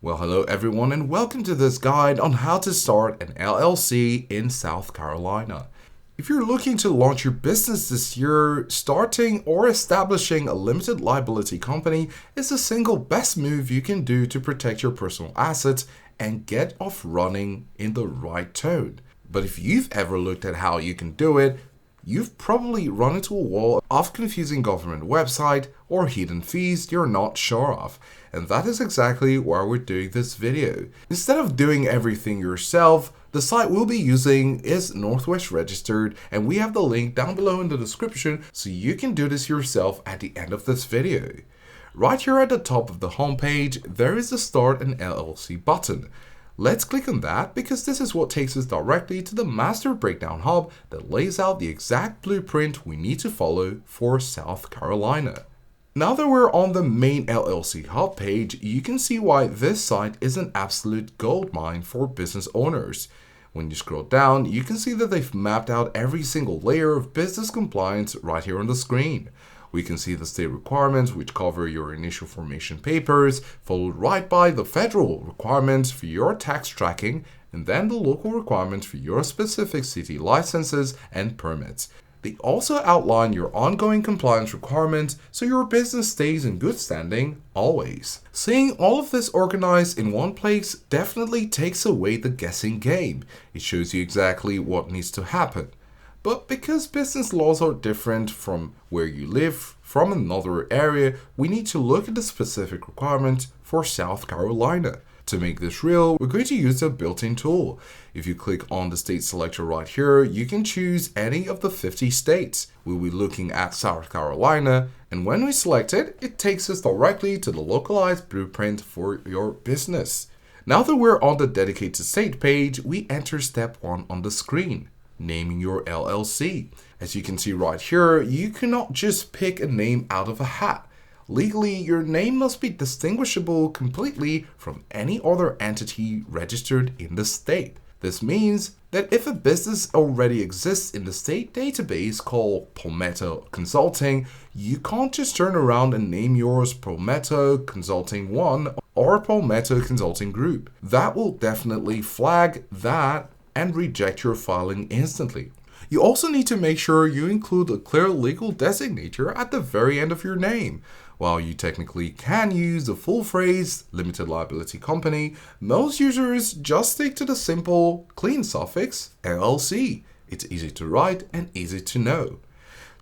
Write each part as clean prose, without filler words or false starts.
Well, hello everyone and welcome to this guide on how to start an LLC in South Carolina. If you're looking to launch your business this year, starting or establishing a limited liability company is the single best move you can do to protect your personal assets and get off running in the right tone. But if you've ever looked at how you can do it, you've probably run into a wall of confusing government website or hidden fees you're not sure of. And that is exactly why we're doing this video. Instead of doing everything yourself, the site we'll be using is Northwest registered, and we have the link down below in the description so you can do this yourself at the end of this video. Right here at the top of the homepage, there is the Start an LLC button. Let's click on that because this is what takes us directly to the Master Breakdown Hub that lays out the exact blueprint we need to follow for South Carolina. Now that we're on the main LLC Hub page, you can see why this site is an absolute goldmine for business owners. When you scroll down, you can see that they've mapped out every single layer of business compliance right here on the screen. We can see the state requirements, which cover your initial formation papers, followed right by the federal requirements for your tax tracking, and then the local requirements for your specific city licenses and permits. They also outline your ongoing compliance requirements so your business stays in good standing always. Seeing all of this organized in one place definitely takes away the guessing game. It shows you exactly what needs to happen. But because business laws are different from where you live, from another area, we need to look at the specific requirements for South Carolina. To make this real, we're going to use a built-in tool. If you click on the state selector right here, you can choose any of the 50 states. We'll be looking at South Carolina, and when we select it, it takes us directly to the localized blueprint for your business. Now that we're on the dedicated state page, we enter step 1 on the screen. Naming your LLC. As you can see right here, you cannot just pick a name out of a hat. Legally, your name must be distinguishable completely from any other entity registered in the state. This means that if a business already exists in the state database called Palmetto Consulting, you can't just turn around and name yours Palmetto Consulting 1 or Palmetto Consulting Group. That will definitely flag that and reject your filing instantly. You also need to make sure you include a clear legal designator at the very end of your name. While you technically can use the full phrase limited liability company, most users just stick to the simple, clean suffix LLC. It's easy to write and easy to know.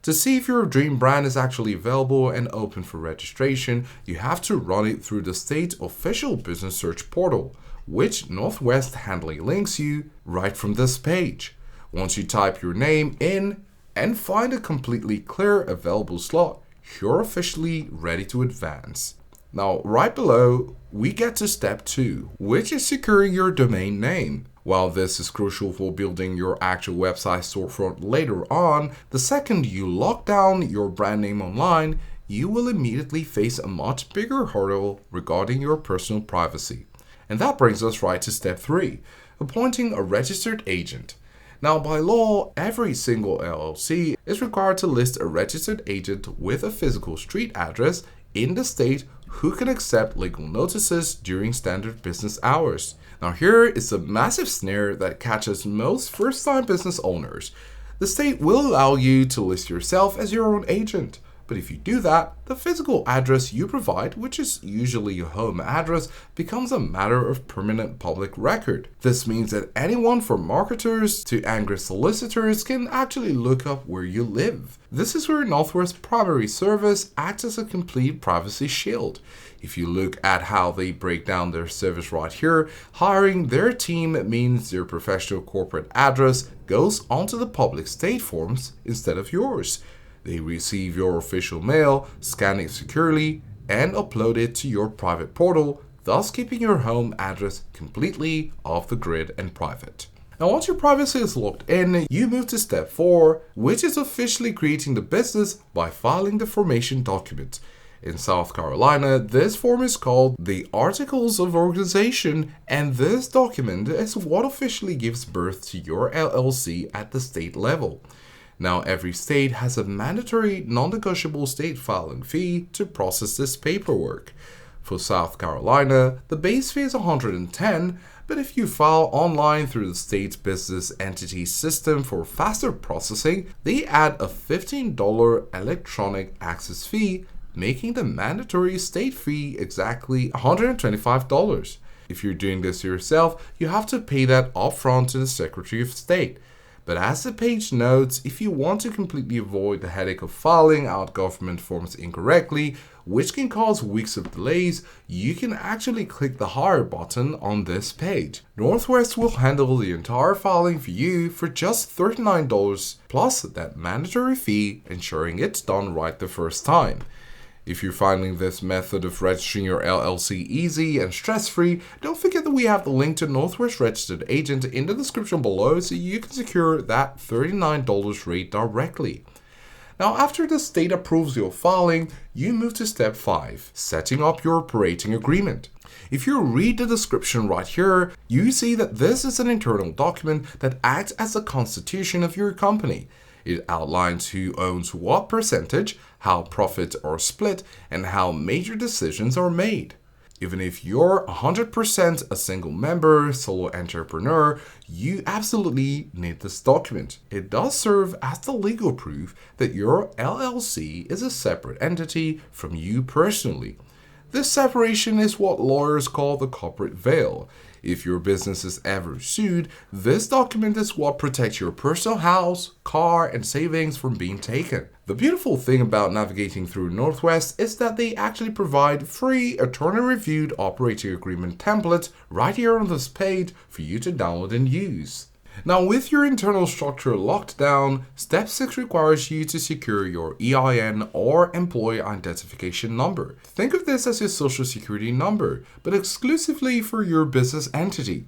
To see if your dream brand is actually available and open for registration, you have to run it through the state official business search portal, which Northwest handily links you right from this page. Once you type your name in and find a completely clear available slot, you're officially ready to advance. Now, right below, we get to step 2, which is securing your domain name. While this is crucial for building your actual website storefront later on, the second you lock down your brand name online, you will immediately face a much bigger hurdle regarding your personal privacy. And that brings us right to step 3, appointing a registered agent. Now, by law, every single LLC is required to list a registered agent with a physical street address in the state who can accept legal notices during standard business hours. Now, here is a massive snare that catches most first-time business owners. The state will allow you to list yourself as your own agent. But if you do that, the physical address you provide, which is usually your home address, becomes a matter of permanent public record. This means that anyone from marketers to angry solicitors can actually look up where you live. This is where Northwest Primary Service acts as a complete privacy shield. If you look at how they break down their service right here, hiring their team means their professional corporate address goes onto the public state forms instead of yours. They receive your official mail, scan it securely, and upload it to your private portal, thus keeping your home address completely off the grid and private. Now, once your privacy is locked in, you move to step 4, which is officially creating the business by filing the formation document. In South Carolina, this form is called the Articles of Organization, and this document is what officially gives birth to your LLC at the state level. Now, every state has a mandatory non-negotiable state filing fee to process this paperwork. For South Carolina, the base fee is $110, but if you file online through the state's business entity system for faster processing, they add a $15 electronic access fee, making the mandatory state fee exactly $125. If you're doing this yourself, you have to pay that upfront to the Secretary of State. But as the page notes, if you want to completely avoid the headache of filing out government forms incorrectly, which can cause weeks of delays, you can actually click the Hire button on this page. Northwest will handle the entire filing for you for just $39 plus that mandatory fee, ensuring it's done right the first time. If you're finding this method of registering your LLC easy and stress-free, don't forget that we have the link to Northwest Registered Agent in the description below so you can secure that $39 rate directly. Now, after the state approves your filing, you move to step 5, setting up your operating agreement. If you read the description right here, you see that this is an internal document that acts as the constitution of your company. It outlines who owns what percentage, how profits are split, and how major decisions are made. Even if you're 100% a single member, solo entrepreneur, you absolutely need this document. It does serve as the legal proof that your LLC is a separate entity from you personally. This separation is what lawyers call the corporate veil. If your business is ever sued, this document is what protects your personal house, car, and savings from being taken. The beautiful thing about navigating through Northwest is that they actually provide free attorney-reviewed operating agreement templates right here on this page for you to download and use. Now, with your internal structure locked down, step 6 requires you to secure your EIN or employee identification number. Think of this as your social security number, but exclusively for your business entity.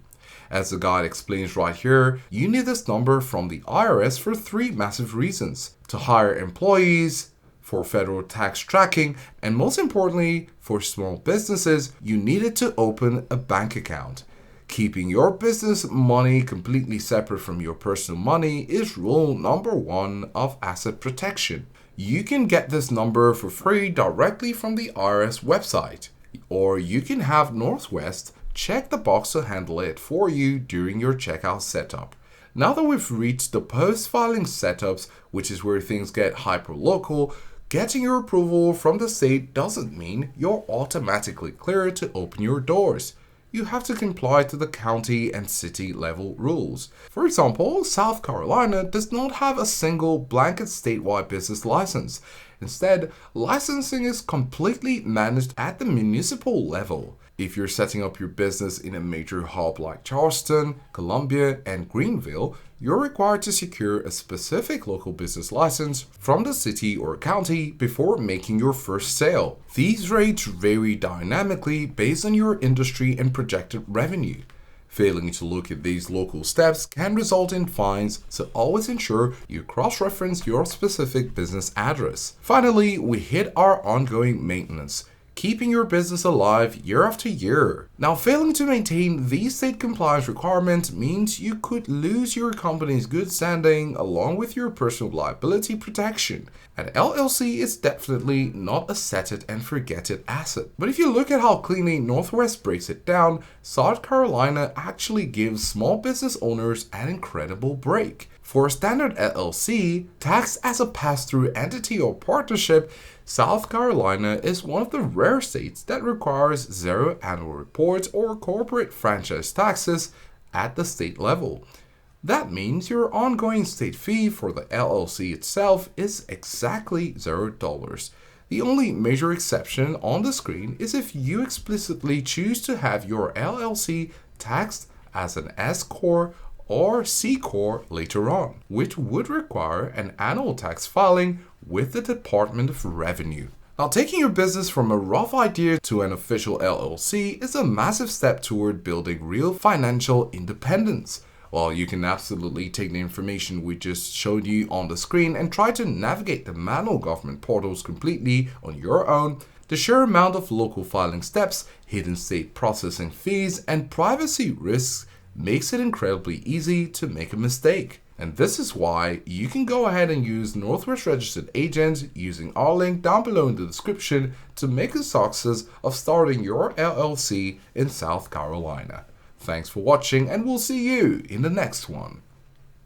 As the guide explains right here, you need this number from the IRS for 3 massive reasons: to hire employees, for federal tax tracking, and most importantly, for small businesses, you need it to open a bank account. Keeping your business money completely separate from your personal money is rule number 1 of asset protection. You can get this number for free directly from the IRS website, or you can have Northwest check the box to handle it for you during your checkout setup. Now that we've reached the post-filing setups, which is where things get hyper-local, getting your approval from the state doesn't mean you're automatically cleared to open your doors. You have to comply to the county and city level rules. For example, South Carolina does not have a single blanket statewide business license. Instead, licensing is completely managed at the municipal level. If you're setting up your business in a major hub like Charleston, Columbia, and Greenville, you're required to secure a specific local business license from the city or county before making your first sale. These rates vary dynamically based on your industry and projected revenue. Failing to look at these local steps can result in fines, so always ensure you cross-reference your specific business address. Finally, we hit our ongoing maintenance, keeping your business alive year after year. Now, failing to maintain these state compliance requirements means you could lose your company's good standing along with your personal liability protection. An LLC is definitely not a set it and forget it asset. But if you look at how cleanly Northwest breaks it down, South Carolina actually gives small business owners an incredible break. For a standard LLC, taxed as a pass-through entity or partnership, South Carolina is one of the rare states that requires 0 annual reports or corporate franchise taxes at the state level. That means your ongoing state fee for the LLC itself is exactly $0. The only major exception on the screen is if you explicitly choose to have your LLC taxed as an S-Corp or C-Corp later on, which would require an annual tax filing with the Department of Revenue. Now, taking your business from a rough idea to an official LLC is a massive step toward building real financial independence. While you can absolutely take the information we just showed you on the screen and try to navigate the manual government portals completely on your own, the sheer amount of local filing steps, hidden state processing fees, and privacy risks makes it incredibly easy to make a mistake. And this is why you can go ahead and use Northwest Registered Agent using our link down below in the description to make a success of starting your LLC in South Carolina. Thanks for watching, and we'll see you in the next one.